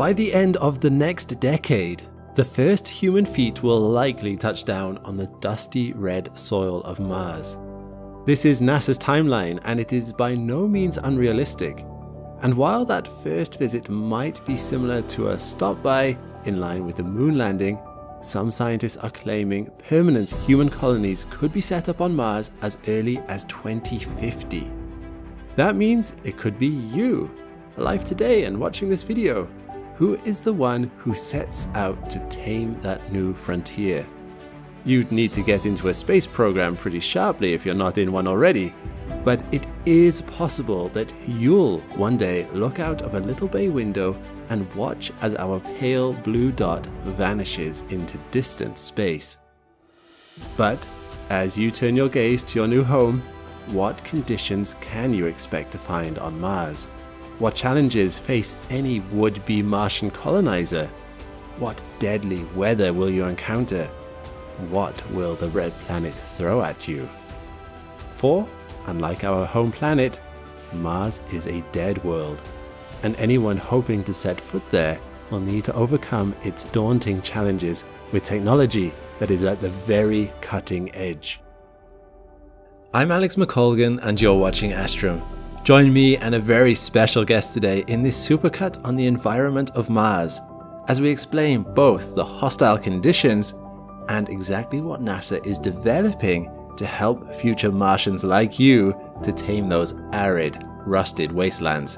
by the end of the next decade, the first human feet will likely touch down on the dusty red soil of Mars. This is NASA's timeline, and it is by no means unrealistic. And while that first visit might be similar to a stop by in line with the moon landing, some scientists are claiming permanent human colonies could be set up on Mars as early as 2050. That means it could be you, alive today and watching this video, who is the one who sets out to tame that new frontier. You'd need to get into a space program pretty sharply if you're not in one already, but it is possible that you'll one day look out of a little bay window and watch as our pale blue dot vanishes into distant space. But as you turn your gaze to your new home, what conditions can you expect to find on Mars? What challenges face any would-be Martian colonizer? What deadly weather will you encounter? What will the red planet throw at you? For, unlike our home planet, Mars is a dead world, and anyone hoping to set foot there will need to overcome its daunting challenges with technology that is at the very cutting edge. I'm Jon McColgan and you're watching Astrum. Join me and a very special guest today in this supercut on the environment of Mars, as we explain both the hostile conditions and exactly what NASA is developing to help future Martians like you to tame those arid, rusted wastelands.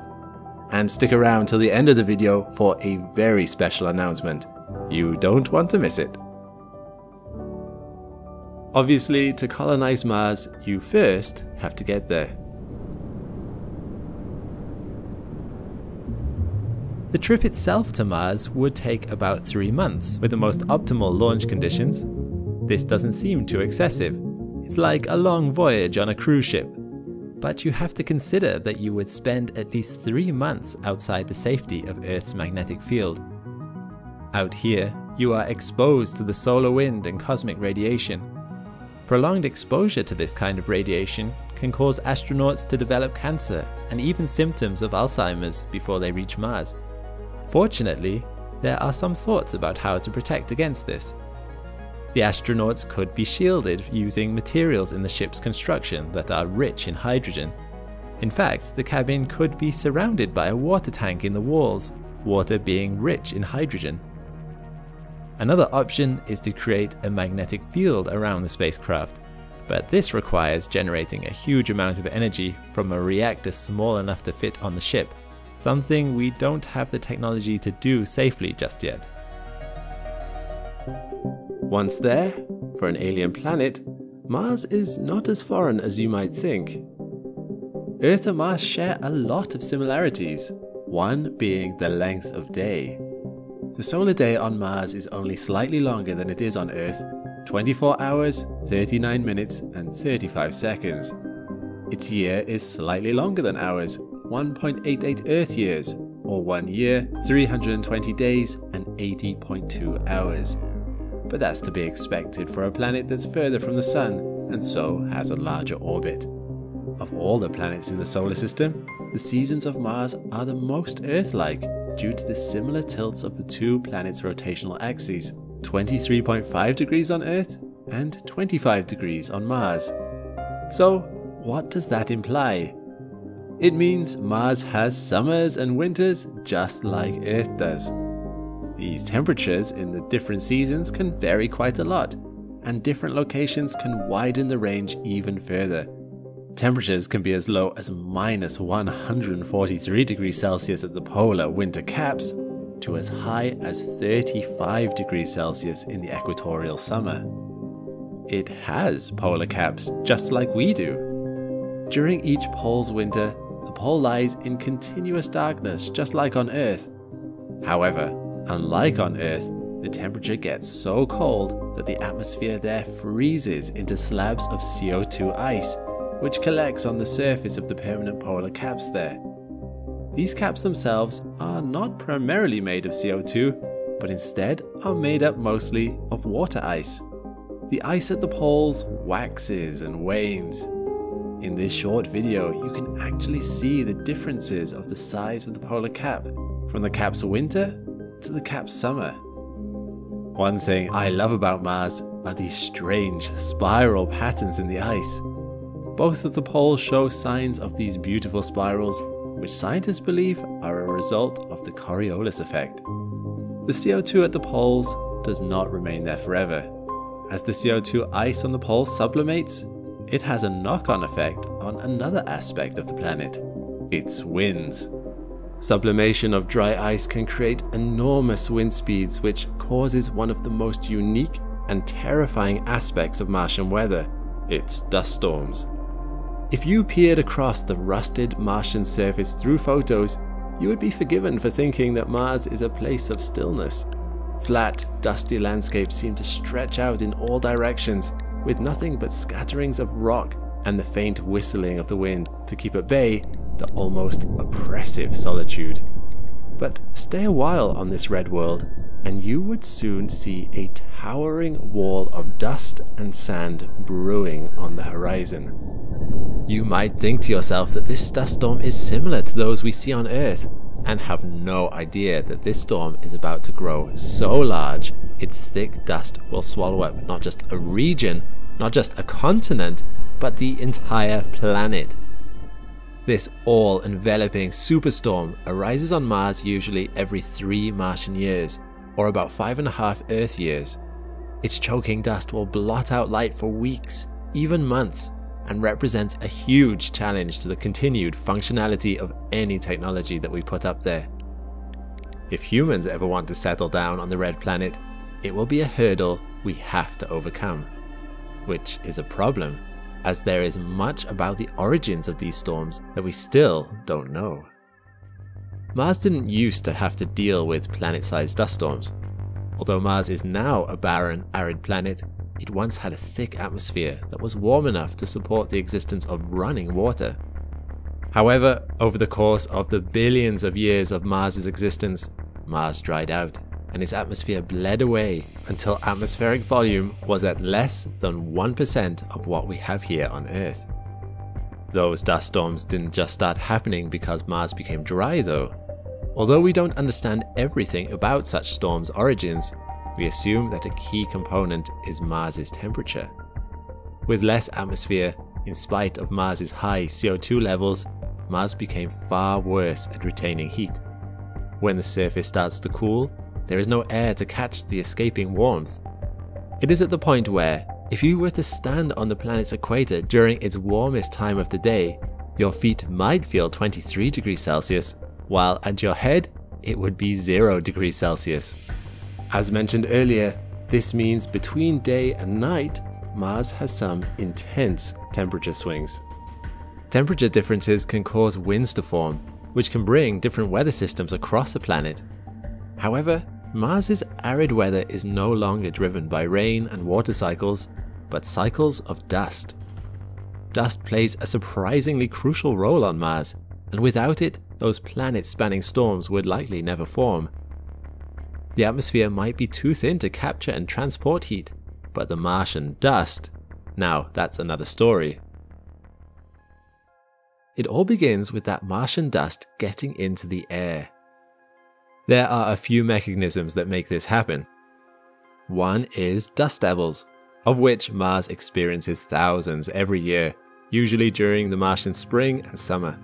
And stick around till the end of the video for a very special announcement. You don't want to miss it. Obviously, to colonize Mars, you first have to get there. The trip itself to Mars would take about 3 months with the most optimal launch conditions. This doesn't seem too excessive. It's like a long voyage on a cruise ship. But you have to consider that you would spend at least 3 months outside the safety of Earth's magnetic field. Out here, you are exposed to the solar wind and cosmic radiation. Prolonged exposure to this kind of radiation can cause astronauts to develop cancer and even symptoms of Alzheimer's before they reach Mars. Fortunately, there are some thoughts about how to protect against this. The astronauts could be shielded using materials in the ship's construction that are rich in hydrogen. In fact, the cabin could be surrounded by a water tank in the walls, water being rich in hydrogen. Another option is to create a magnetic field around the spacecraft, but this requires generating a huge amount of energy from a reactor small enough to fit on the ship, something we don't have the technology to do safely just yet. Once there, for an alien planet, Mars is not as foreign as you might think. Earth and Mars share a lot of similarities, one being the length of day. The solar day on Mars is only slightly longer than it is on Earth, 24 hours, 39 minutes and 35 seconds. Its year is slightly longer than ours, 1.88 Earth years, or 1 year, 320 days and 80.2 hours. But that's to be expected for a planet that's further from the Sun and so has a larger orbit. Of all the planets in the solar system, the seasons of Mars are the most Earth-like due to the similar tilts of the two planets' rotational axes, 23.5 degrees on Earth and 25 degrees on Mars. So, what does that imply? It means Mars has summers and winters just like Earth does. These temperatures in the different seasons can vary quite a lot, and different locations can widen the range even further. Temperatures can be as low as minus 143 degrees Celsius at the polar winter caps, to as high as 35 degrees Celsius in the equatorial summer. It has polar caps just like we do. During each pole's winter, the pole lies in continuous darkness just like on Earth. However, unlike on Earth, the temperature gets so cold that the atmosphere there freezes into slabs of CO2 ice, which collects on the surface of the permanent polar caps there. These caps themselves are not primarily made of CO2, but instead are made up mostly of water ice. The ice at the poles waxes and wanes. In this short video, you can actually see the differences of the size of the polar cap, from the cap's winter to the cap's summer. One thing I love about Mars are these strange spiral patterns in the ice. Both of the poles show signs of these beautiful spirals, which scientists believe are a result of the Coriolis effect. The CO2 at the poles does not remain there forever. As the CO2 ice on the poles sublimates, it has a knock-on effect on another aspect of the planet, its winds. Sublimation of dry ice can create enormous wind speeds, which causes one of the most unique and terrifying aspects of Martian weather, its dust storms. If you peered across the rusted Martian surface through photos, you would be forgiven for thinking that Mars is a place of stillness. Flat, dusty landscapes seem to stretch out in all directions, with nothing but scatterings of rock and the faint whistling of the wind to keep at bay the almost oppressive solitude. But stay a while on this red world, and you would soon see a towering wall of dust and sand brewing on the horizon. You might think to yourself that this dust storm is similar to those we see on Earth, and have no idea that this storm is about to grow so large its thick dust will swallow up not just a region, not just a continent, but the entire planet. This all-enveloping superstorm arises on Mars usually every 3 Martian years, or about 5.5 Earth years. Its choking dust will blot out light for weeks, even months, and represents a huge challenge to the continued functionality of any technology that we put up there. If humans ever want to settle down on the red planet, it will be a hurdle we have to overcome. Which is a problem, as there is much about the origins of these storms that we still don't know. Mars didn't used to have to deal with planet-sized dust storms. Although Mars is now a barren, arid planet, it once had a thick atmosphere that was warm enough to support the existence of running water. However, over the course of the billions of years of Mars's existence, Mars dried out, and its atmosphere bled away until atmospheric volume was at less than 1% of what we have here on Earth. Those dust storms didn't just start happening because Mars became dry though. Although we don't understand everything about such storms' origins, we assume that a key component is Mars's temperature. With less atmosphere, in spite of Mars's high CO2 levels, Mars became far worse at retaining heat. When the surface starts to cool, there is no air to catch the escaping warmth. It is at the point where, if you were to stand on the planet's equator during its warmest time of the day, your feet might feel 23 degrees Celsius, while at your head, it would be 0 degrees Celsius. As mentioned earlier, this means between day and night, Mars has some intense temperature swings. Temperature differences can cause winds to form, which can bring different weather systems across the planet. However, Mars's arid weather is no longer driven by rain and water cycles, but cycles of dust. Dust plays a surprisingly crucial role on Mars, and without it, those planet-spanning storms would likely never form. The atmosphere might be too thin to capture and transport heat, but the Martian dust, now that's another story. It all begins with that Martian dust getting into the air. There are a few mechanisms that make this happen. One is dust devils, of which Mars experiences thousands every year, usually during the Martian spring and summer.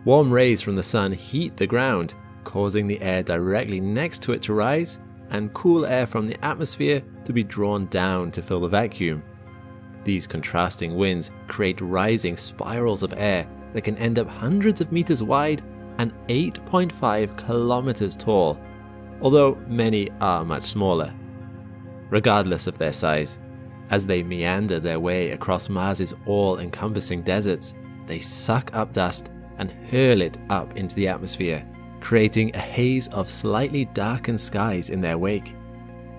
Warm rays from the sun heat the ground, causing the air directly next to it to rise, and cool air from the atmosphere to be drawn down to fill the vacuum. These contrasting winds create rising spirals of air that can end up hundreds of meters wide and 8.5 kilometers tall, although many are much smaller. Regardless of their size, as they meander their way across Mars's all-encompassing deserts, they suck up dust and hurl it up into the atmosphere, creating a haze of slightly darkened skies in their wake.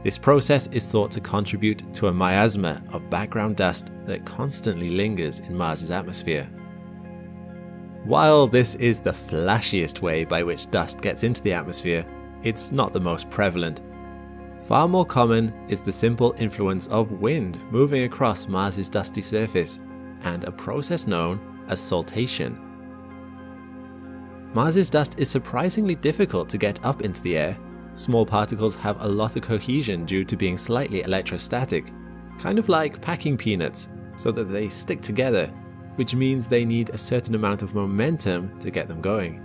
This process is thought to contribute to a miasma of background dust that constantly lingers in Mars's atmosphere. While this is the flashiest way by which dust gets into the atmosphere, it's not the most prevalent. Far more common is the simple influence of wind moving across Mars's dusty surface, and a process known as saltation. Mars's dust is surprisingly difficult to get up into the air, Small particles have a lot of cohesion due to being slightly electrostatic, kind of like packing peanuts, so that they stick together, which means they need a certain amount of momentum to get them going.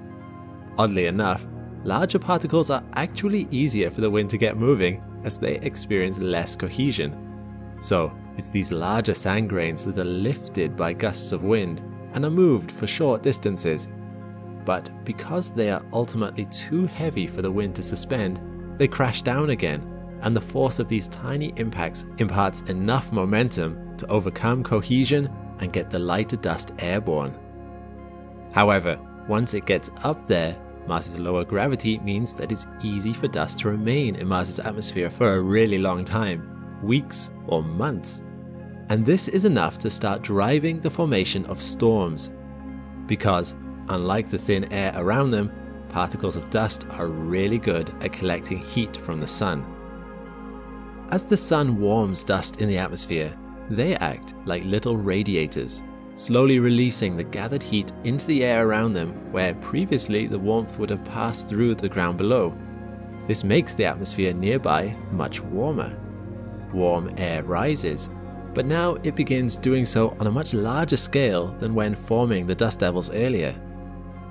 Oddly enough, larger particles are actually easier for the wind to get moving as they experience less cohesion. So it's these larger sand grains that are lifted by gusts of wind and are moved for short distances. But because they are ultimately too heavy for the wind to suspend, they crash down again, and the force of these tiny impacts imparts enough momentum to overcome cohesion and get the lighter dust airborne. However, once it gets up there, Mars's lower gravity means that it's easy for dust to remain in Mars's atmosphere for a really long time, weeks or months. And this is enough to start driving the formation of storms. Because, unlike the thin air around them, particles of dust are really good at collecting heat from the sun. As the sun warms dust in the atmosphere, they act like little radiators, slowly releasing the gathered heat into the air around them where previously the warmth would have passed through the ground below. This makes the atmosphere nearby much warmer. Warm air rises, but now it begins doing so on a much larger scale than when forming the dust devils earlier.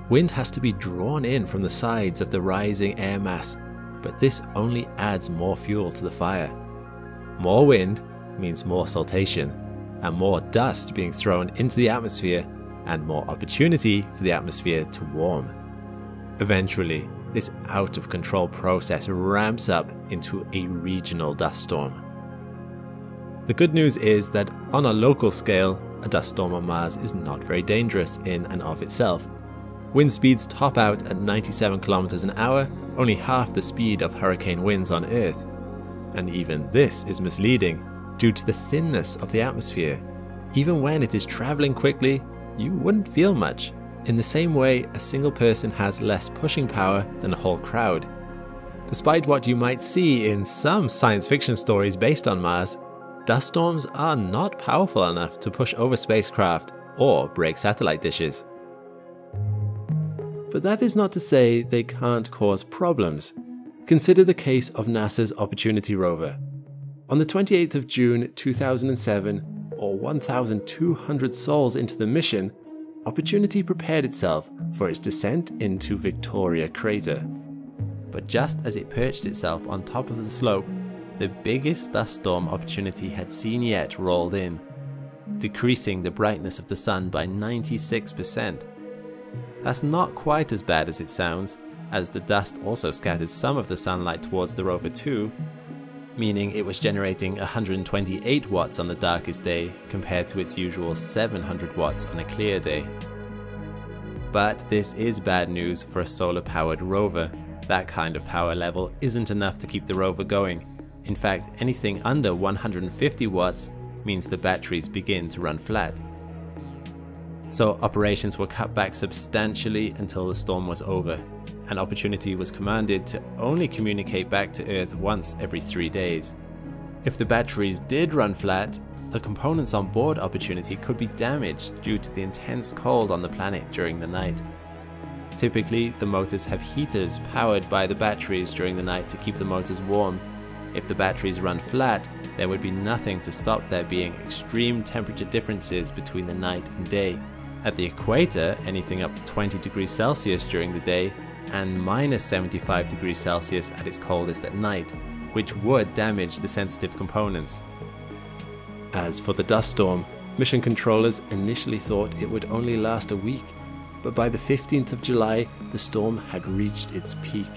Wind has to be drawn in from the sides of the rising air mass, but this only adds more fuel to the fire. More wind means more saltation, and more dust being thrown into the atmosphere, and more opportunity for the atmosphere to warm. Eventually, this out-of-control process ramps up into a regional dust storm. The good news is that on a local scale, a dust storm on Mars is not very dangerous in and of itself. Wind speeds top out at 97 kilometers an hour, only half the speed of hurricane winds on Earth. And even this is misleading due to the thinness of the atmosphere. Even when it is traveling quickly, you wouldn't feel much. In the same way, a single person has less pushing power than a whole crowd. Despite what you might see in some science fiction stories based on Mars, dust storms are not powerful enough to push over spacecraft or break satellite dishes. But that is not to say they can't cause problems. Consider the case of NASA's Opportunity rover. On the 28th of June 2007, or 1,200 sols into the mission, Opportunity prepared itself for its descent into Victoria Crater. But just as it perched itself on top of the slope, the biggest dust storm Opportunity had seen yet rolled in, decreasing the brightness of the sun by 96%. That's not quite as bad as it sounds, as the dust also scattered some of the sunlight towards the rover too, meaning it was generating 128 watts on the darkest day compared to its usual 700 watts on a clear day. But this is bad news for a solar-powered rover. That kind of power level isn't enough to keep the rover going. In fact, anything under 150 watts means the batteries begin to run flat. So operations were cut back substantially until the storm was over, and Opportunity was commanded to only communicate back to Earth once every 3 days. If the batteries did run flat, the components on board Opportunity could be damaged due to the intense cold on the planet during the night. Typically, the motors have heaters powered by the batteries during the night to keep the motors warm. If the batteries run flat, there would be nothing to stop there being extreme temperature differences between the night and day. At the equator, anything up to 20 degrees Celsius during the day, and minus 75 degrees Celsius at its coldest at night, which would damage the sensitive components. As for the dust storm, mission controllers initially thought it would only last a week, but by the 15th of July, the storm had reached its peak.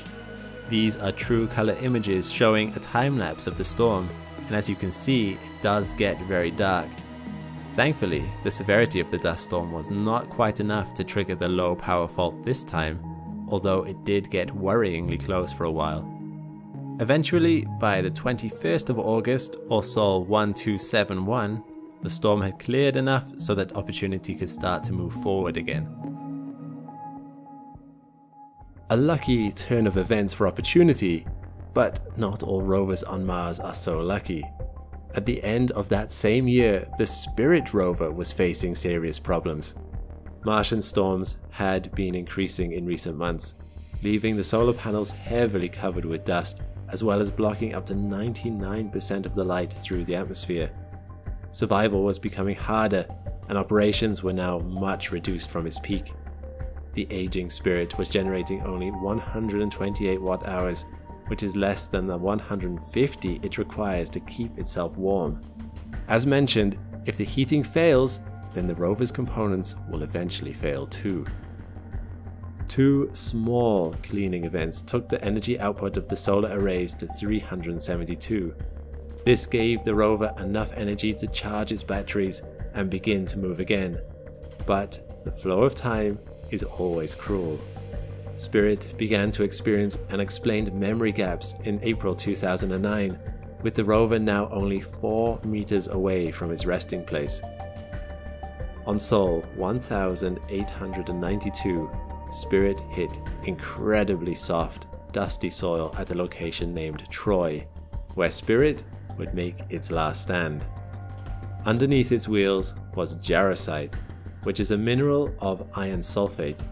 These are true color images showing a time-lapse of the storm, and as you can see, it does get very dark. Thankfully, the severity of the dust storm was not quite enough to trigger the low power fault this time, although it did get worryingly close for a while. Eventually, by the 21st of August, or Sol 1271, the storm had cleared enough so that Opportunity could start to move forward again. A lucky turn of events for Opportunity, but not all rovers on Mars are so lucky. At the end of that same year, the Spirit rover was facing serious problems. Martian storms had been increasing in recent months, leaving the solar panels heavily covered with dust, as well as blocking up to 99% of the light through the atmosphere. Survival was becoming harder, and operations were now much reduced from its peak. The aging Spirit was generating only 128 watt-hours, which is less than the 150 it requires to keep itself warm. As mentioned, if the heating fails, then the rover's components will eventually fail too. 2 small cleaning events took the energy output of the solar arrays to 372. This gave the rover enough energy to charge its batteries and begin to move again. But the flow of time is always cruel. Spirit began to experience unexplained memory gaps in April 2009, with the rover now only 4 meters away from its resting place. On Sol 1892, Spirit hit incredibly soft, dusty soil at a location named Troy, where Spirit would make its last stand. Underneath its wheels was jarosite, which is a mineral of iron sulfate.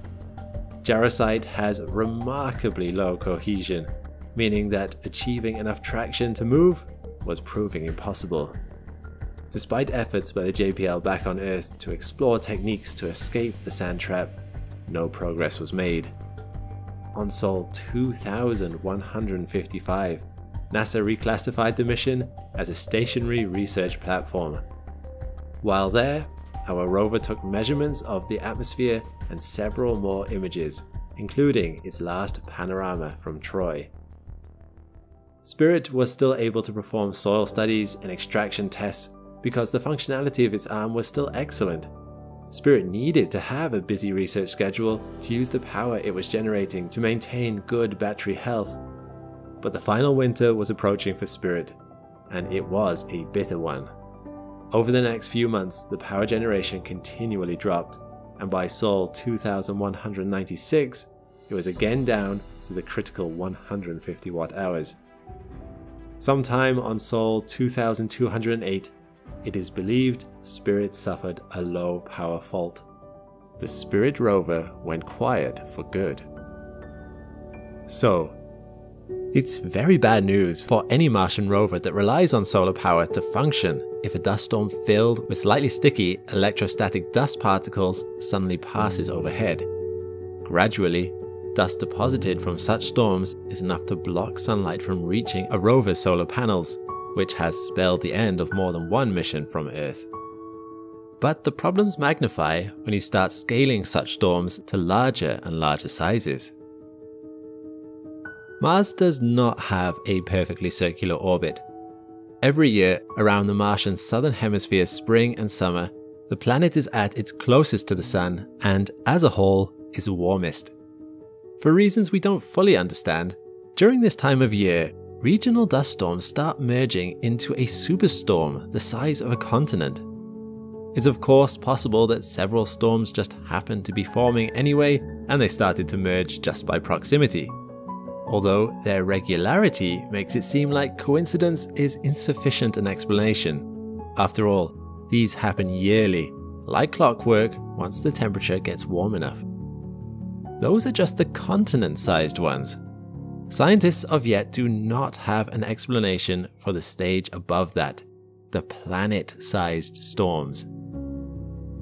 Jarosite has remarkably low cohesion, meaning that achieving enough traction to move was proving impossible. Despite efforts by the JPL back on Earth to explore techniques to escape the sand trap, no progress was made. On Sol 2155, NASA reclassified the mission as a stationary research platform. While there, our rover took measurements of the atmosphere and several more images, including its last panorama from Troy. Spirit was still able to perform soil studies and extraction tests because the functionality of its arm was still excellent. Spirit needed to have a busy research schedule to use the power it was generating to maintain good battery health. But the final winter was approaching for Spirit, and it was a bitter one. Over the next few months, the power generation continually dropped, and by Sol 2196, it was again down to the critical 150 watt-hours. Sometime on Sol 2208, it is believed Spirit suffered a low power fault. The Spirit rover went quiet for good. So, it's very bad news for any Martian rover that relies on solar power to function if a dust storm filled with slightly sticky electrostatic dust particles suddenly passes overhead. Gradually, dust deposited from such storms is enough to block sunlight from reaching a rover's solar panels, which has spelled the end of more than one mission from Earth. But the problems magnify when you start scaling such storms to larger and larger sizes. Mars does not have a perfectly circular orbit. Every year, around the Martian southern hemisphere spring and summer, the planet is at its closest to the Sun and, as a whole, is warmest. For reasons we don't fully understand, during this time of year, regional dust storms start merging into a superstorm the size of a continent. It's of course possible that several storms just happened to be forming anyway and they started to merge just by proximity. Although their regularity makes it seem like coincidence is insufficient an explanation. After all, these happen yearly, like clockwork, once the temperature gets warm enough. Those are just the continent-sized ones. Scientists of yet do not have an explanation for the stage above that, the planet-sized storms.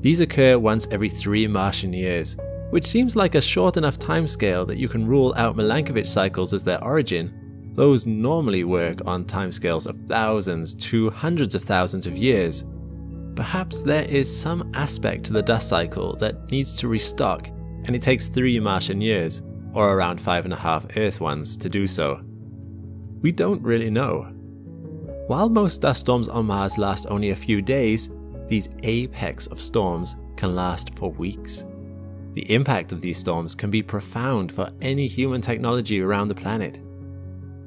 These occur once every 3 Martian years, which seems like a short enough timescale that you can rule out Milankovitch cycles as their origin. Those normally work on timescales of thousands to hundreds of thousands of years. Perhaps there is some aspect to the dust cycle that needs to restock, and it takes 3 Martian years, or around 5.5 Earth ones, to do so. We don't really know. While most dust storms on Mars last only a few days, these apex of storms can last for weeks. The impact of these storms can be profound for any human technology around the planet.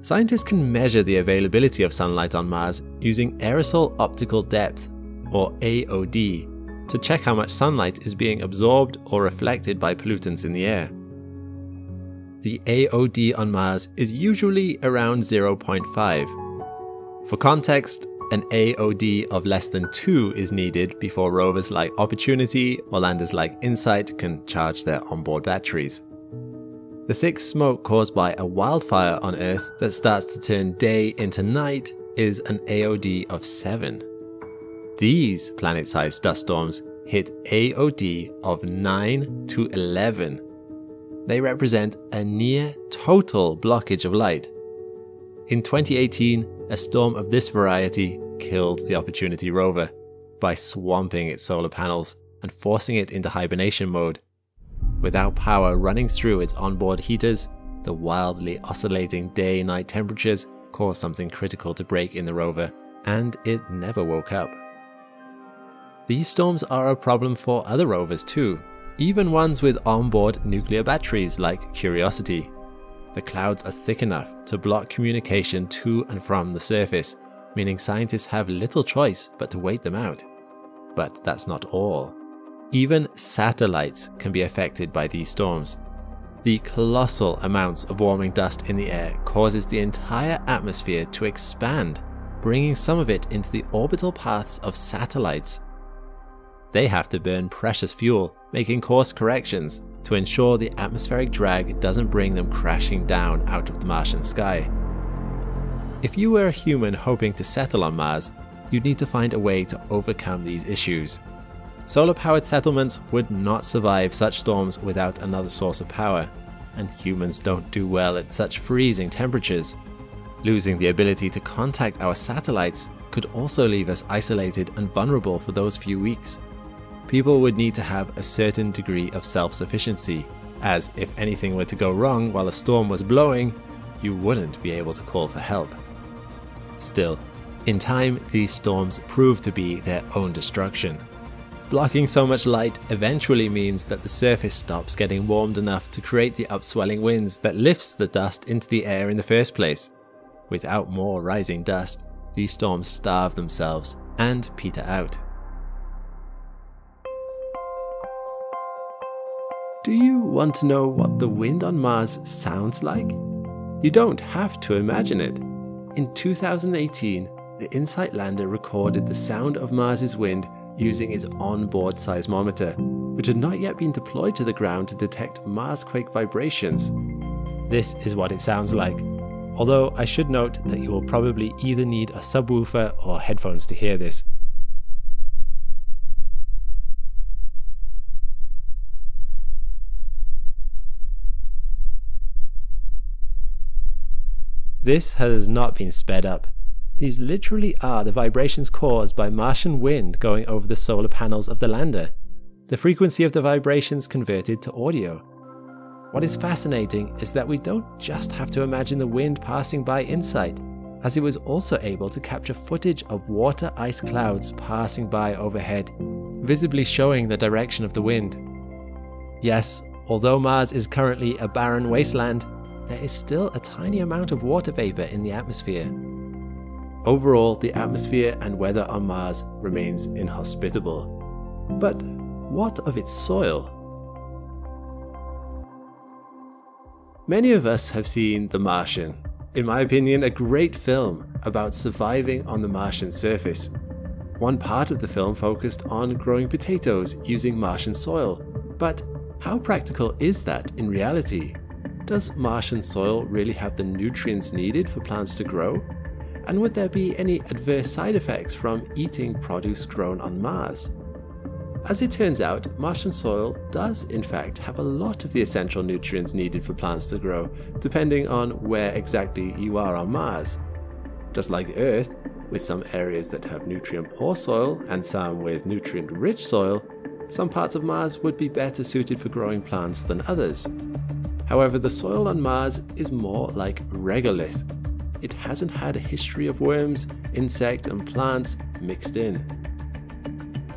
Scientists can measure the availability of sunlight on Mars using aerosol optical depth, or AOD, to check how much sunlight is being absorbed or reflected by pollutants in the air. The AOD on Mars is usually around 0.5. For context, an AOD of less than 2 is needed before rovers like Opportunity or landers like InSight can charge their onboard batteries. The thick smoke caused by a wildfire on Earth that starts to turn day into night is an AOD of 7. These planet-sized dust storms hit AOD of 9 to 11. They represent a near total blockage of light. In 2018, a storm of this variety killed the Opportunity rover by swamping its solar panels and forcing it into hibernation mode. Without power running through its onboard heaters, the wildly oscillating day-night temperatures caused something critical to break in the rover, and it never woke up. These storms are a problem for other rovers too, even ones with onboard nuclear batteries like Curiosity. The clouds are thick enough to block communication to and from the surface, meaning scientists have little choice but to wait them out. But that's not all. Even satellites can be affected by these storms. The colossal amounts of warming dust in the air causes the entire atmosphere to expand, bringing some of it into the orbital paths of satellites. They have to burn precious fuel, making course corrections to ensure the atmospheric drag doesn't bring them crashing down out of the Martian sky. If you were a human hoping to settle on Mars, you'd need to find a way to overcome these issues. Solar-powered settlements would not survive such storms without another source of power, and humans don't do well at such freezing temperatures. Losing the ability to contact our satellites could also leave us isolated and vulnerable for those few weeks. People would need to have a certain degree of self-sufficiency, as if anything were to go wrong while a storm was blowing, you wouldn't be able to call for help. Still, in time, these storms prove to be their own destruction. Blocking so much light eventually means that the surface stops getting warmed enough to create the upswelling winds that lifts the dust into the air in the first place. Without more rising dust, these storms starve themselves and peter out. Do you want to know what the wind on Mars sounds like? You don't have to imagine it. In 2018, the InSight lander recorded the sound of Mars's wind using its onboard seismometer, which had not yet been deployed to the ground to detect Marsquake vibrations. This is what it sounds like, although I should note that you will probably either need a subwoofer or headphones to hear this. This has not been sped up. These literally are the vibrations caused by Martian wind going over the solar panels of the lander. The frequency of the vibrations converted to audio. What is fascinating is that we don't just have to imagine the wind passing by InSight, as it was also able to capture footage of water ice clouds passing by overhead, visibly showing the direction of the wind. Yes, although Mars is currently a barren wasteland, there is still a tiny amount of water vapor in the atmosphere. Overall, the atmosphere and weather on Mars remains inhospitable. But what of its soil? Many of us have seen The Martian, in my opinion a great film about surviving on the Martian surface. One part of the film focused on growing potatoes using Martian soil, but how practical is that in reality? Does Martian soil really have the nutrients needed for plants to grow? And would there be any adverse side effects from eating produce grown on Mars? As it turns out, Martian soil does in fact have a lot of the essential nutrients needed for plants to grow, depending on where exactly you are on Mars. Just like Earth, with some areas that have nutrient-poor soil and some with nutrient-rich soil, some parts of Mars would be better suited for growing plants than others. However, the soil on Mars is more like regolith. It hasn't had a history of worms, insect and plants mixed in.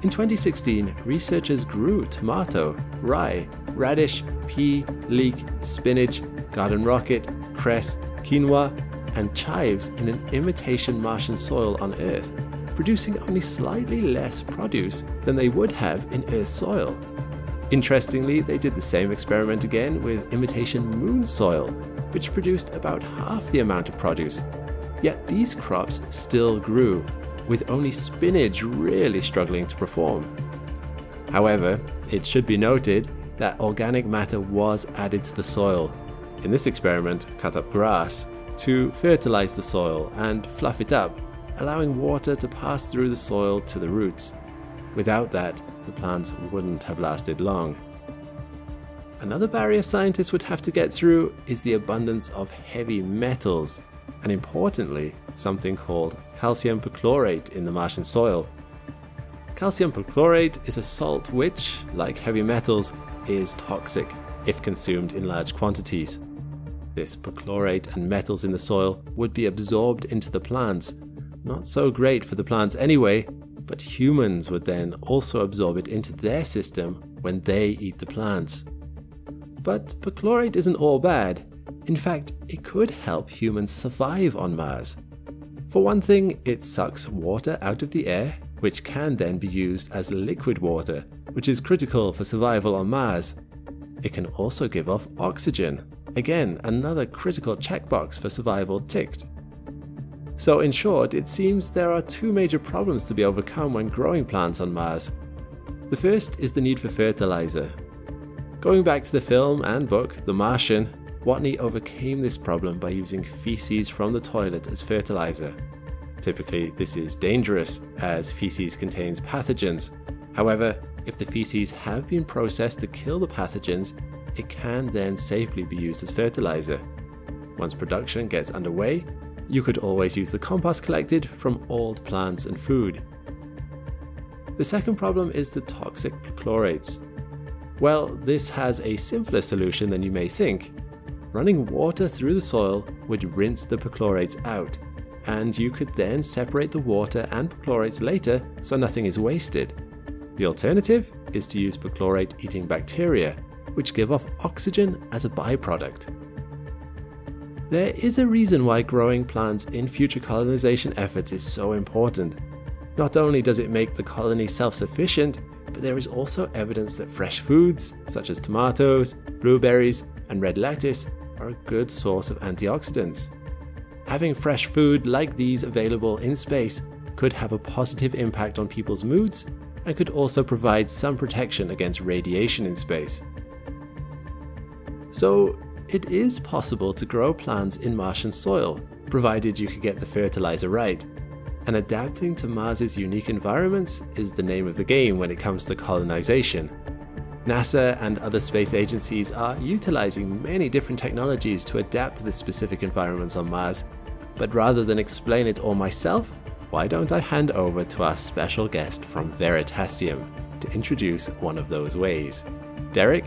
In 2016, researchers grew tomato, rye, radish, pea, leek, spinach, garden rocket, cress, quinoa and chives in an imitation Martian soil on Earth, producing only slightly less produce than they would have in Earth soil. Interestingly, they did the same experiment again with imitation moon soil, which produced about half the amount of produce. Yet these crops still grew, with only spinach really struggling to perform. However, it should be noted that organic matter was added to the soil, in this experiment cut up grass, to fertilize the soil and fluff it up, allowing water to pass through the soil to the roots. Without that, the plants wouldn't have lasted long. Another barrier scientists would have to get through is the abundance of heavy metals, and importantly, something called calcium perchlorate in the Martian soil. Calcium perchlorate is a salt which, like heavy metals, is toxic if consumed in large quantities. This perchlorate and metals in the soil would be absorbed into the plants. Not so great for the plants anyway, but humans would then also absorb it into their system when they eat the plants. But perchlorate isn't all bad. In fact, it could help humans survive on Mars. For one thing, it sucks water out of the air, which can then be used as liquid water, which is critical for survival on Mars. It can also give off oxygen. Again, another critical checkbox for survival ticked. So in short, it seems there are two major problems to be overcome when growing plants on Mars. The first is the need for fertilizer. Going back to the film and book, The Martian, Watney overcame this problem by using feces from the toilet as fertilizer. Typically, this is dangerous as feces contains pathogens. However, if the feces have been processed to kill the pathogens, it can then safely be used as fertilizer. Once production gets underway, you could always use the compost collected from old plants and food. The second problem is the toxic perchlorates. Well, this has a simpler solution than you may think. Running water through the soil would rinse the perchlorates out, and you could then separate the water and perchlorates later so nothing is wasted. The alternative is to use perchlorate-eating bacteria, which give off oxygen as a byproduct. There is a reason why growing plants in future colonization efforts is so important. Not only does it make the colony self-sufficient, but there is also evidence that fresh foods, such as tomatoes, blueberries, and red lettuce, are a good source of antioxidants. Having fresh food like these available in space could have a positive impact on people's moods and could also provide some protection against radiation in space. So, it is possible to grow plants in Martian soil, provided you can get the fertilizer right. And adapting to Mars's unique environments is the name of the game when it comes to colonization. NASA and other space agencies are utilizing many different technologies to adapt to the specific environments on Mars. But rather than explain it all myself, why don't I hand over to our special guest from Veritasium to introduce one of those ways. Derek?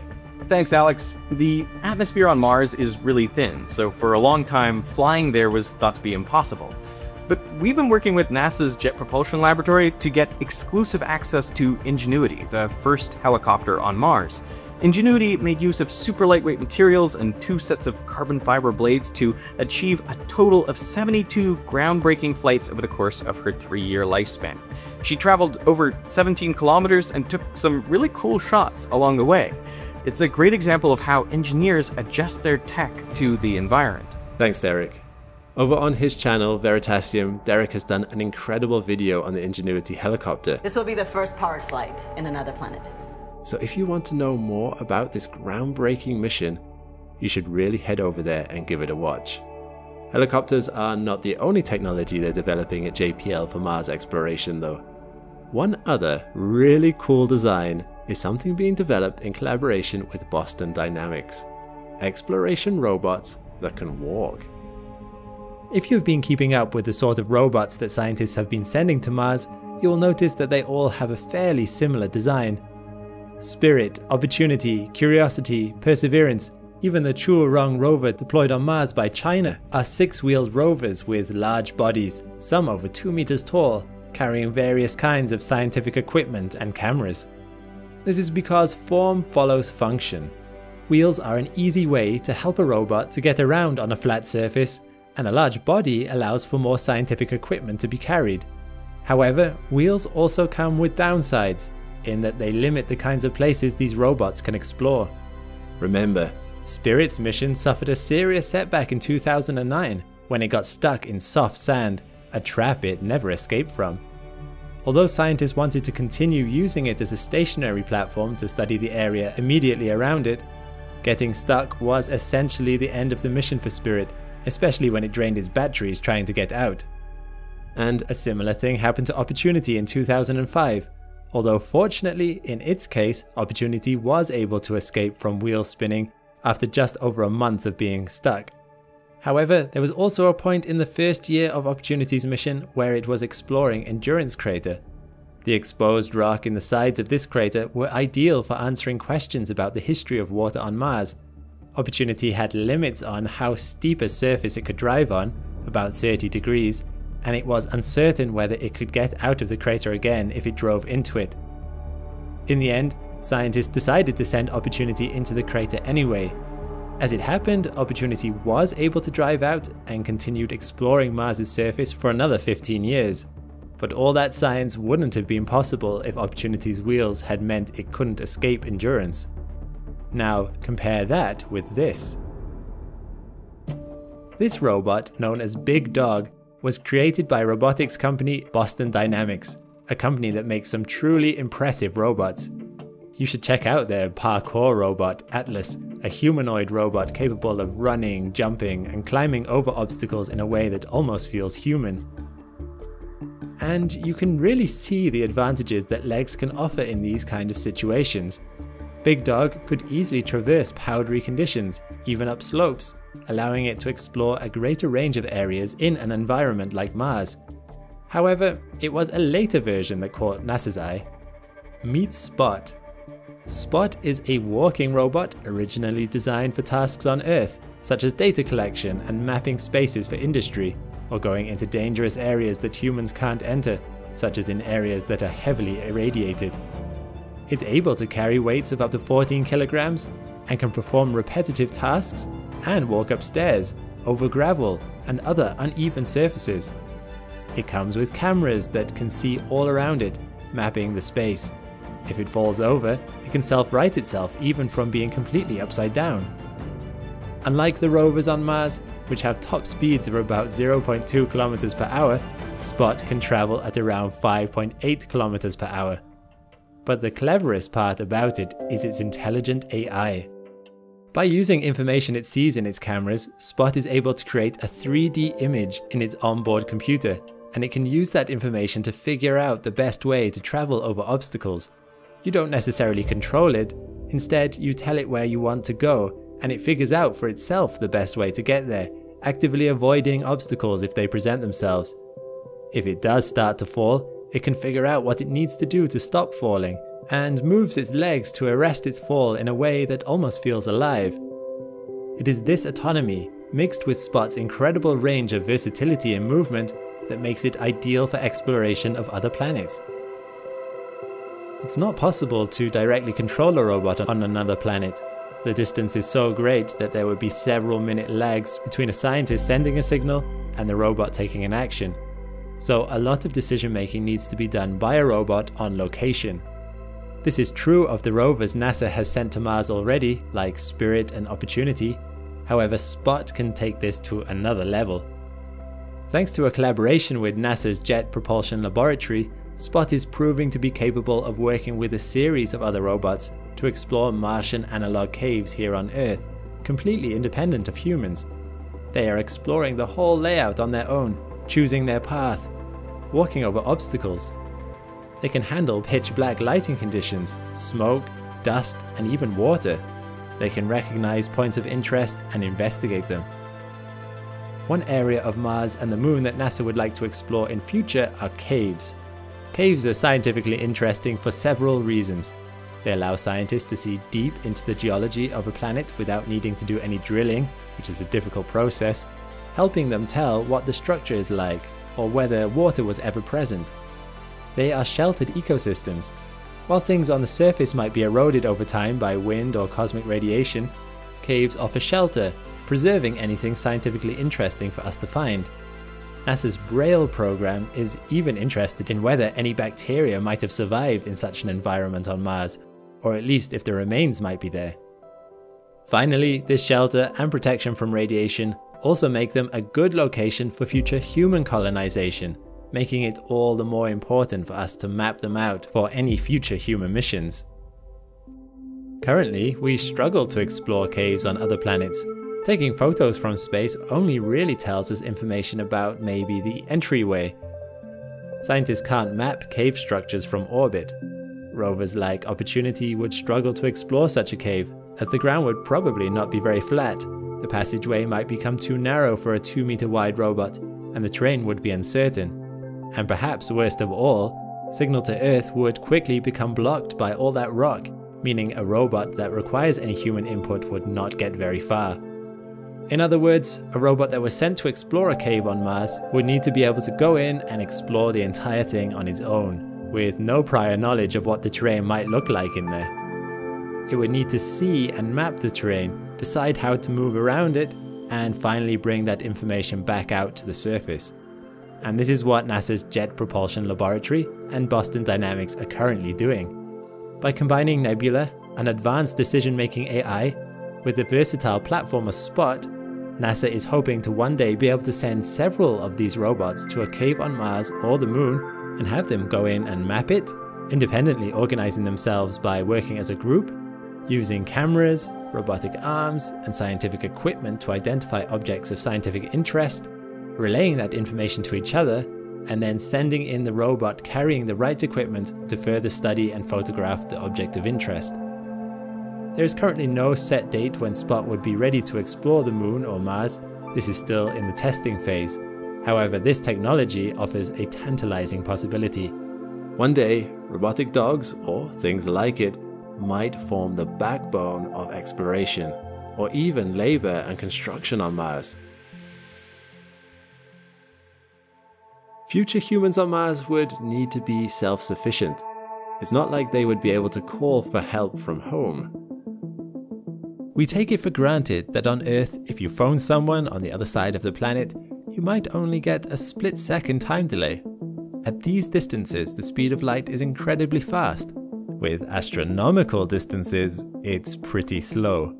Thanks, Alex. The atmosphere on Mars is really thin, so for a long time, flying there was thought to be impossible. But we've been working with NASA's Jet Propulsion Laboratory to get exclusive access to Ingenuity, the first helicopter on Mars. Ingenuity made use of super lightweight materials and 2 sets of carbon fiber blades to achieve a total of 72 groundbreaking flights over the course of her 3-year lifespan. She traveled over 17 kilometers and took some really cool shots along the way. It's a great example of how engineers adjust their tech to the environment. Thanks, Derek. Over on his channel, Veritasium, Derek has done an incredible video on the Ingenuity helicopter. This will be the first powered flight in another planet. So if you want to know more about this groundbreaking mission, you should really head over there and give it a watch. Helicopters are not the only technology they're developing at JPL for Mars exploration though. One other really cool design is something being developed in collaboration with Boston Dynamics. Exploration robots that can walk. If you've been keeping up with the sort of robots that scientists have been sending to Mars, you'll notice that they all have a fairly similar design. Spirit, Opportunity, Curiosity, Perseverance, even the Chuorong rover deployed on Mars by China are 6-wheeled rovers with large bodies, some over 2 meters tall, carrying various kinds of scientific equipment and cameras. This is because form follows function. Wheels are an easy way to help a robot to get around on a flat surface, and a large body allows for more scientific equipment to be carried. However, wheels also come with downsides, in that they limit the kinds of places these robots can explore. Remember, Spirit's mission suffered a serious setback in 2009 when it got stuck in soft sand, a trap it never escaped from. Although scientists wanted to continue using it as a stationary platform to study the area immediately around it, Getting stuck was essentially the end of the mission for Spirit, especially when it drained its batteries trying to get out. And a similar thing happened to Opportunity in 2005, although fortunately in its case Opportunity was able to escape from wheel spinning after just over a month of being stuck. However, there was also a point in the first year of Opportunity's mission where it was exploring Endurance Crater. The exposed rock in the sides of this crater were ideal for answering questions about the history of water on Mars. Opportunity had limits on how steep a surface it could drive on, about 30 degrees, and it was uncertain whether it could get out of the crater again if it drove into it. In the end, scientists decided to send Opportunity into the crater anyway. As it happened, Opportunity was able to drive out and continued exploring Mars's surface for another 15 years. But all that science wouldn't have been possible if Opportunity's wheels had meant it couldn't escape endurance. Now compare that with this. This robot, known as Big Dog, was created by robotics company Boston Dynamics, a company that makes some truly impressive robots. You should check out their parkour robot, Atlas, a humanoid robot capable of running, jumping, and climbing over obstacles in a way that almost feels human. And you can really see the advantages that legs can offer in these kind of situations. Big Dog could easily traverse powdery conditions, even up slopes, allowing it to explore a greater range of areas in an environment like Mars. However, it was a later version that caught NASA's eye. Meet Spot. Spot is a walking robot originally designed for tasks on Earth, such as data collection and mapping spaces for industry, or going into dangerous areas that humans can't enter, such as in areas that are heavily irradiated. It's able to carry weights of up to 14 kilograms and can perform repetitive tasks and walk up stairs, over gravel and other uneven surfaces. It comes with cameras that can see all around it, mapping the space. If it falls over, it can self-right itself even from being completely upside down. Unlike the rovers on Mars, which have top speeds of about 0.2 km per hour, Spot can travel at around 5.8 km per hour. But the cleverest part about it is its intelligent AI. By using information it sees in its cameras, Spot is able to create a 3D image in its onboard computer, and it can use that information to figure out the best way to travel over obstacles. You don't necessarily control it, instead you tell it where you want to go, and it figures out for itself the best way to get there, actively avoiding obstacles if they present themselves. If it does start to fall, it can figure out what it needs to do to stop falling, and moves its legs to arrest its fall in a way that almost feels alive. It is this autonomy, mixed with Spot's incredible range of versatility and movement, that makes it ideal for exploration of other planets. It's not possible to directly control a robot on another planet. The distance is so great that there would be several minute lags between a scientist sending a signal and the robot taking an action. So a lot of decision making needs to be done by a robot on location. This is true of the rovers NASA has sent to Mars already, like Spirit and Opportunity. However, Spot can take this to another level. Thanks to a collaboration with NASA's Jet Propulsion Laboratory, Spot is proving to be capable of working with a series of other robots to explore Martian analog caves here on Earth, completely independent of humans. They are exploring the whole layout on their own, choosing their path, walking over obstacles. They can handle pitch black lighting conditions, smoke, dust, and even water. They can recognize points of interest and investigate them. One area of Mars and the Moon that NASA would like to explore in future are caves. Caves are scientifically interesting for several reasons. They allow scientists to see deep into the geology of a planet without needing to do any drilling, which is a difficult process, helping them tell what the structure is like or whether water was ever present. They are sheltered ecosystems. While things on the surface might be eroded over time by wind or cosmic radiation, caves offer shelter, preserving anything scientifically interesting for us to find. NASA's Braille program is even interested in whether any bacteria might have survived in such an environment on Mars, or at least if the remains might be there. Finally, this shelter and protection from radiation also make them a good location for future human colonization, making it all the more important for us to map them out for any future human missions. Currently, we struggle to explore caves on other planets. Taking photos from space only really tells us information about maybe the entryway. Scientists can't map cave structures from orbit. Rovers like Opportunity would struggle to explore such a cave, as the ground would probably not be very flat. The passageway might become too narrow for a 2-meter wide robot, and the terrain would be uncertain. And perhaps worst of all, signal to Earth would quickly become blocked by all that rock, meaning a robot that requires any human input would not get very far. In other words, a robot that was sent to explore a cave on Mars would need to be able to go in and explore the entire thing on its own, with no prior knowledge of what the terrain might look like in there. It would need to see and map the terrain, decide how to move around it, and finally bring that information back out to the surface. And this is what NASA's Jet Propulsion Laboratory and Boston Dynamics are currently doing. By combining Nebula, an advanced decision-making AI, with the versatile platformer Spot, NASA is hoping to one day be able to send several of these robots to a cave on Mars or the Moon and have them go in and map it, independently organizing themselves by working as a group, using cameras, robotic arms, and scientific equipment to identify objects of scientific interest, relaying that information to each other, and then sending in the robot carrying the right equipment to further study and photograph the object of interest. There is currently no set date when Spot would be ready to explore the Moon or Mars. This is still in the testing phase. However, this technology offers a tantalizing possibility. One day, robotic dogs, or things like it, might form the backbone of exploration, or even labor and construction on Mars. Future humans on Mars would need to be self-sufficient. It's not like they would be able to call for help from home. We take it for granted that on Earth, if you phone someone on the other side of the planet, you might only get a split-second time delay. At these distances, the speed of light is incredibly fast. With astronomical distances, it's pretty slow.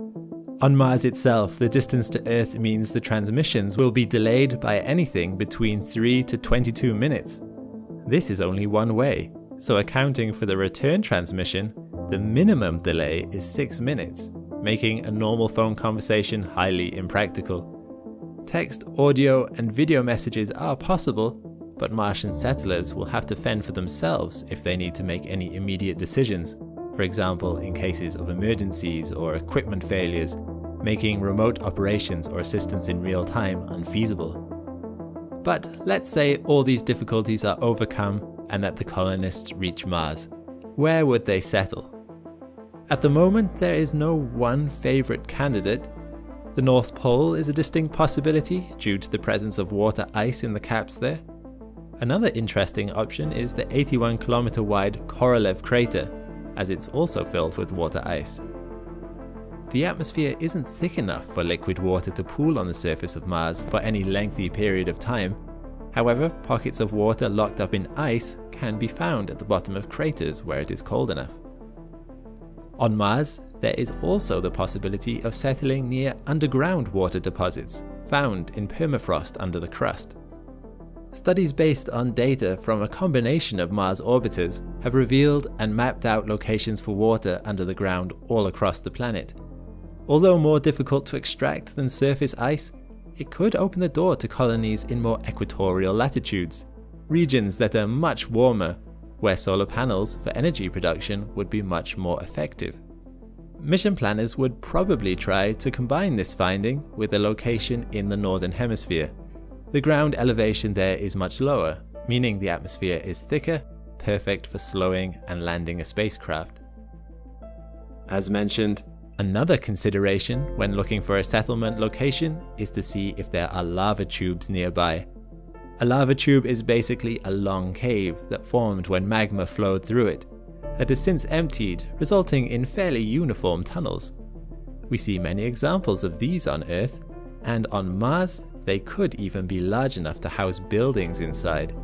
On Mars itself, the distance to Earth means the transmissions will be delayed by anything between 3 to 22 minutes. This is only one way, so accounting for the return transmission, the minimum delay is 6 minutes, making a normal phone conversation highly impractical. Text, audio, and video messages are possible, but Martian settlers will have to fend for themselves if they need to make any immediate decisions, for example in cases of emergencies or equipment failures, making remote operations or assistance in real time unfeasible. But let's say all these difficulties are overcome and that the colonists reach Mars. Where would they settle? At the moment, there is no one favourite candidate. The North Pole is a distinct possibility due to the presence of water ice in the caps there. Another interesting option is the 81-kilometer wide Korolev crater, as it's also filled with water ice. The atmosphere isn't thick enough for liquid water to pool on the surface of Mars for any lengthy period of time. However, pockets of water locked up in ice can be found at the bottom of craters where it is cold enough. On Mars, there is also the possibility of settling near underground water deposits, found in permafrost under the crust. Studies based on data from a combination of Mars orbiters have revealed and mapped out locations for water under the ground all across the planet. Although more difficult to extract than surface ice, it could open the door to colonies in more equatorial latitudes, regions that are much warmer, where solar panels for energy production would be much more effective. Mission planners would probably try to combine this finding with a location in the Northern Hemisphere. The ground elevation there is much lower, meaning the atmosphere is thicker, perfect for slowing and landing a spacecraft. As mentioned, another consideration when looking for a settlement location is to see if there are lava tubes nearby. A lava tube is basically a long cave that formed when magma flowed through it, that has since emptied, resulting in fairly uniform tunnels. We see many examples of these on Earth, and on Mars they could even be large enough to house buildings inside.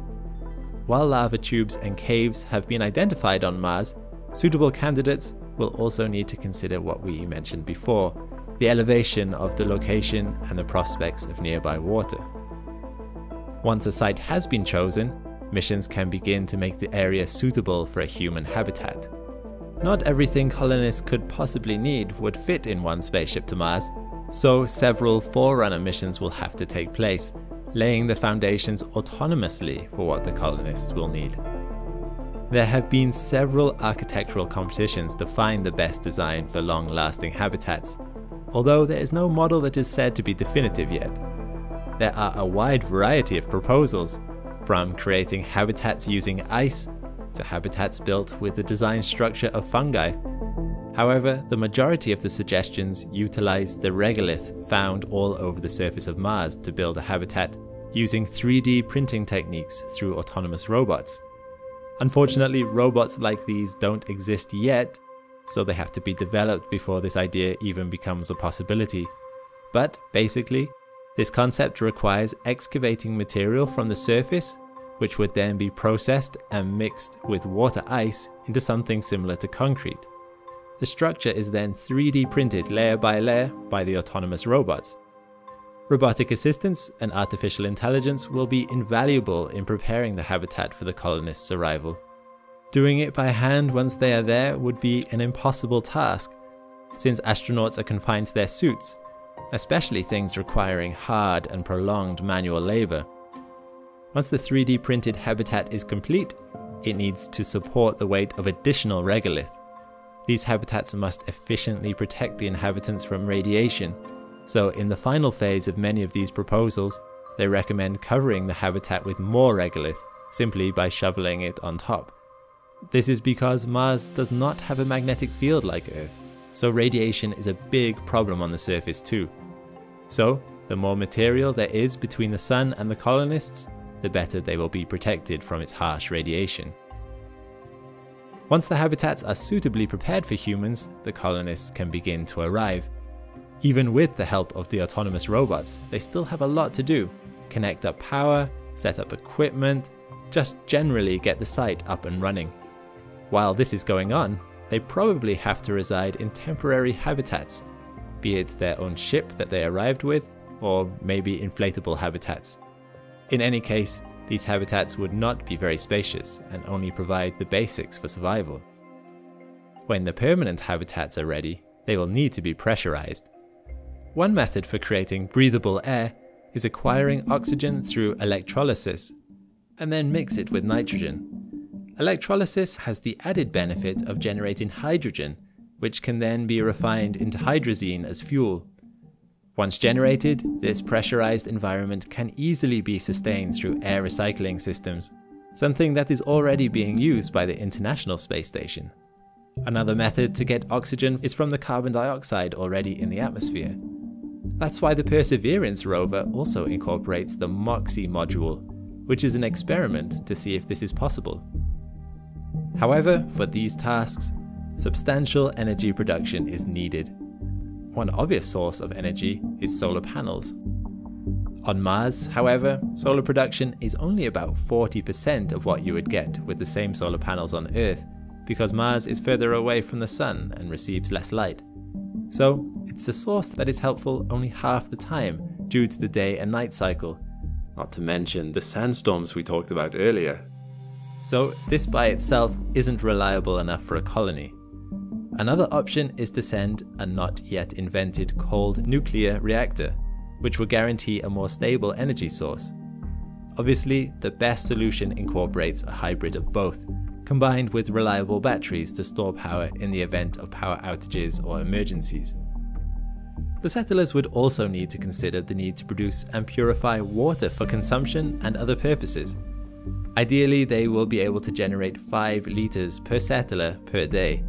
While lava tubes and caves have been identified on Mars, suitable candidates will also need to consider what we mentioned before, the elevation of the location and the prospects of nearby water. Once a site has been chosen, missions can begin to make the area suitable for a human habitat. Not everything colonists could possibly need would fit in one spaceship to Mars, so several Forerunner missions will have to take place, laying the foundations autonomously for what the colonists will need. There have been several architectural competitions to find the best design for long-lasting habitats, although there is no model that is said to be definitive yet. There are a wide variety of proposals, from creating habitats using ice to habitats built with the design structure of fungi. However, the majority of the suggestions utilize the regolith found all over the surface of Mars to build a habitat using 3D printing techniques through autonomous robots. Unfortunately, robots like these don't exist yet, so they have to be developed before this idea even becomes a possibility. But basically, this concept requires excavating material from the surface, which would then be processed and mixed with water ice into something similar to concrete. The structure is then 3D printed layer by layer by the autonomous robots. Robotic assistance and artificial intelligence will be invaluable in preparing the habitat for the colonists' arrival. Doing it by hand once they are there would be an impossible task, since astronauts are confined to their suits, especially things requiring hard and prolonged manual labor. Once the 3D printed habitat is complete, it needs to support the weight of additional regolith. These habitats must efficiently protect the inhabitants from radiation, so in the final phase of many of these proposals, they recommend covering the habitat with more regolith, simply by shoveling it on top. This is because Mars does not have a magnetic field like Earth, so radiation is a big problem on the surface too. So, the more material there is between the Sun and the colonists, the better they will be protected from its harsh radiation. Once the habitats are suitably prepared for humans, the colonists can begin to arrive. Even with the help of the autonomous robots, they still have a lot to do. Connect up power, set up equipment, just generally get the site up and running. While this is going on, they probably have to reside in temporary habitats, be it their own ship that they arrived with, or maybe inflatable habitats. In any case, these habitats would not be very spacious and only provide the basics for survival. When the permanent habitats are ready, they will need to be pressurized. One method for creating breathable air is acquiring oxygen through electrolysis, and then mix it with nitrogen. Electrolysis has the added benefit of generating hydrogen, which can then be refined into hydrazine as fuel. Once generated, this pressurized environment can easily be sustained through air recycling systems, something that is already being used by the International Space Station. Another method to get oxygen is from the carbon dioxide already in the atmosphere. That's why the Perseverance rover also incorporates the MOXIE module, which is an experiment to see if this is possible. However, for these tasks, substantial energy production is needed. One obvious source of energy is solar panels. On Mars, however, solar production is only about 40% of what you would get with the same solar panels on Earth, because Mars is further away from the Sun and receives less light. So, it's a source that is helpful only half the time due to the day and night cycle, not to mention the sandstorms we talked about earlier. So, this by itself isn't reliable enough for a colony. Another option is to send a not yet invented cold nuclear reactor, which will guarantee a more stable energy source. Obviously, the best solution incorporates a hybrid of both, combined with reliable batteries to store power in the event of power outages or emergencies. The settlers would also need to consider the need to produce and purify water for consumption and other purposes. Ideally, they will be able to generate 5 liters per settler per day.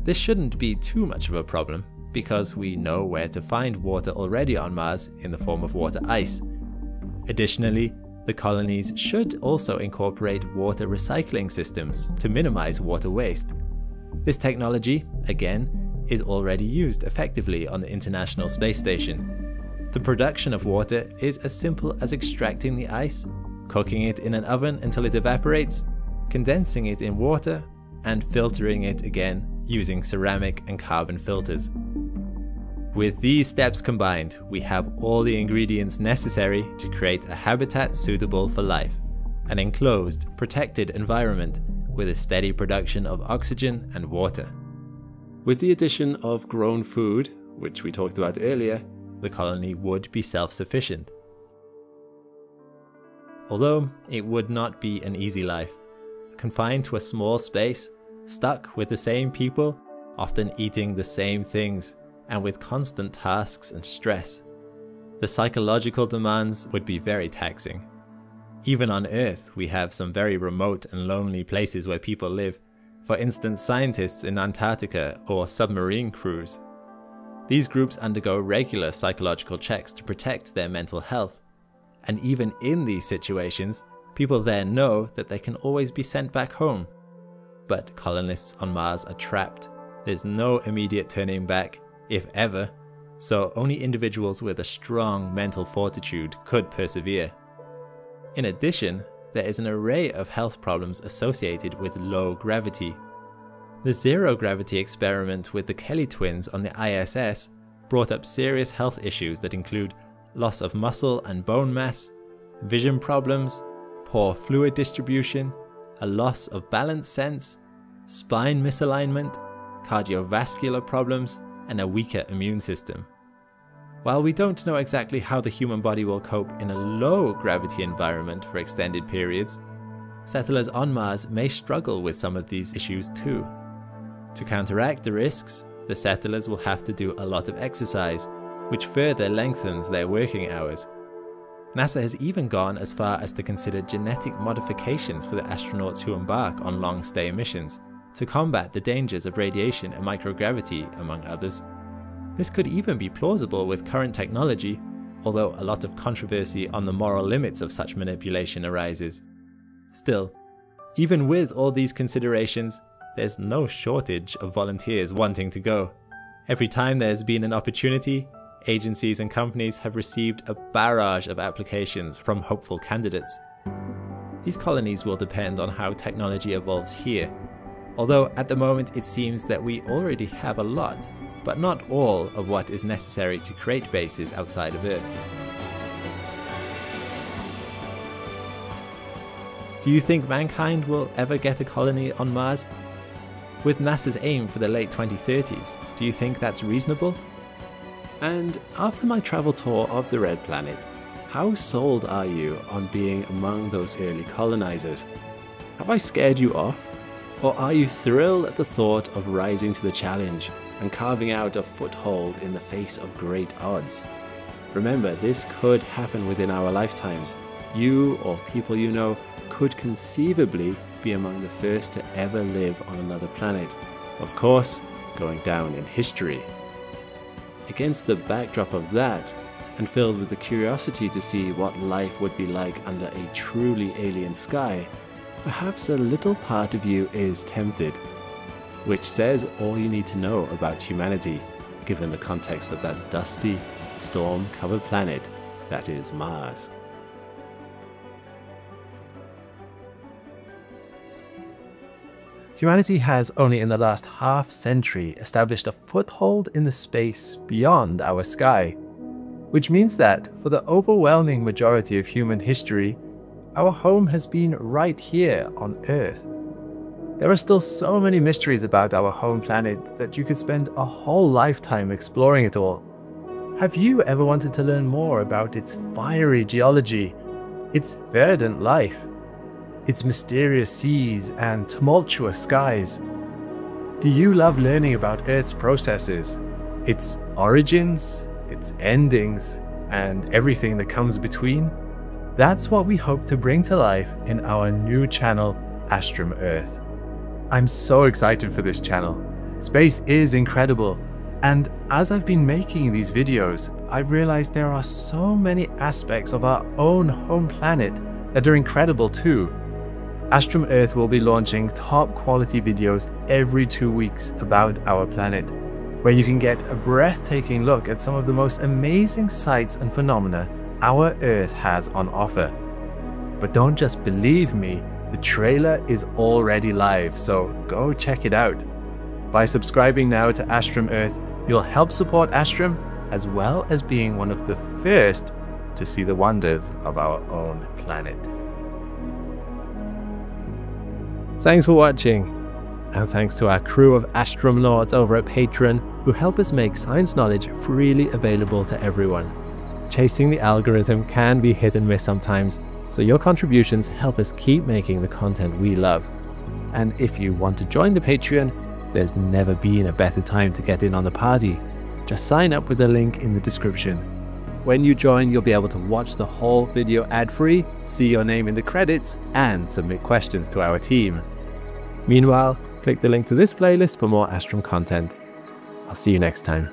This shouldn't be too much of a problem, because we know where to find water already on Mars in the form of water ice. Additionally, the colonies should also incorporate water recycling systems to minimize water waste. This technology, again, is already used effectively on the International Space Station. The production of water is as simple as extracting the ice, cooking it in an oven until it evaporates, condensing it in water, and filtering it again using ceramic and carbon filters. With these steps combined, we have all the ingredients necessary to create a habitat suitable for life, an enclosed, protected environment with a steady production of oxygen and water. With the addition of grown food, which we talked about earlier, the colony would be self-sufficient. Although it would not be an easy life, confined to a small space, stuck with the same people, often eating the same things, and with constant tasks and stress. The psychological demands would be very taxing. Even on Earth, we have some very remote and lonely places where people live, for instance scientists in Antarctica or submarine crews. These groups undergo regular psychological checks to protect their mental health, and even in these situations, people there know that they can always be sent back home. But colonists on Mars are trapped. There's no immediate turning back, if ever, so only individuals with a strong mental fortitude could persevere. In addition, there is an array of health problems associated with low gravity. The zero-gravity experiment with the Kelly twins on the ISS brought up serious health issues that include loss of muscle and bone mass, vision problems, poor fluid distribution, a loss of balance sense, spine misalignment, cardiovascular problems, and a weaker immune system. While we don't know exactly how the human body will cope in a low-gravity environment for extended periods, settlers on Mars may struggle with some of these issues too. To counteract the risks, the settlers will have to do a lot of exercise, which further lengthens their working hours. NASA has even gone as far as to consider genetic modifications for the astronauts who embark on long-stay missions, to combat the dangers of radiation and microgravity, among others. This could even be plausible with current technology, although a lot of controversy on the moral limits of such manipulation arises. Still, even with all these considerations, there's no shortage of volunteers wanting to go. Every time there's been an opportunity, agencies and companies have received a barrage of applications from hopeful candidates. These colonies will depend on how technology evolves here, although at the moment it seems that we already have a lot, but not all of what is necessary to create bases outside of Earth. Do you think mankind will ever get a colony on Mars? With NASA's aim for the late 2030s, do you think that's reasonable? And after my travel tour of the Red Planet, how sold are you on being among those early colonizers? Have I scared you off? Or are you thrilled at the thought of rising to the challenge and carving out a foothold in the face of great odds? Remember, this could happen within our lifetimes. You or people you know could conceivably be among the first to ever live on another planet. Of course, going down in history. Against the backdrop of that, and filled with the curiosity to see what life would be like under a truly alien sky, perhaps a little part of you is tempted, which says all you need to know about humanity, given the context of that dusty, storm-covered planet that is Mars. Humanity has only in the last half-century established a foothold in the space beyond our sky, which means that for the overwhelming majority of human history, our home has been right here on Earth. There are still so many mysteries about our home planet that you could spend a whole lifetime exploring it all. Have you ever wanted to learn more about its fiery geology, its verdant life, its mysterious seas and tumultuous skies? Do you love learning about Earth's processes, its origins, its endings, and everything that comes between? That's what we hope to bring to life in our new channel, Astrum Earth. I'm so excited for this channel. Space is incredible, and as I've been making these videos, I've realized there are so many aspects of our own home planet that are incredible too. Astrum Earth will be launching top quality videos every 2 weeks about our planet, where you can get a breathtaking look at some of the most amazing sights and phenomena our Earth has on offer. But don't just believe me, the trailer is already live, so go check it out. By subscribing now to Astrum Earth, you'll help support Astrum, as well as being one of the first to see the wonders of our own planet. Thanks for watching, and thanks to our crew of Astrum Lords over at Patreon who help us make science knowledge freely available to everyone. Chasing the algorithm can be hit and miss sometimes, so your contributions help us keep making the content we love. And if you want to join the Patreon, there's never been a better time to get in on the party. Just sign up with the link in the description. When you join, you'll be able to watch the whole video ad-free, see your name in the credits, and submit questions to our team. Meanwhile, click the link to this playlist for more Astrum content. I'll see you next time.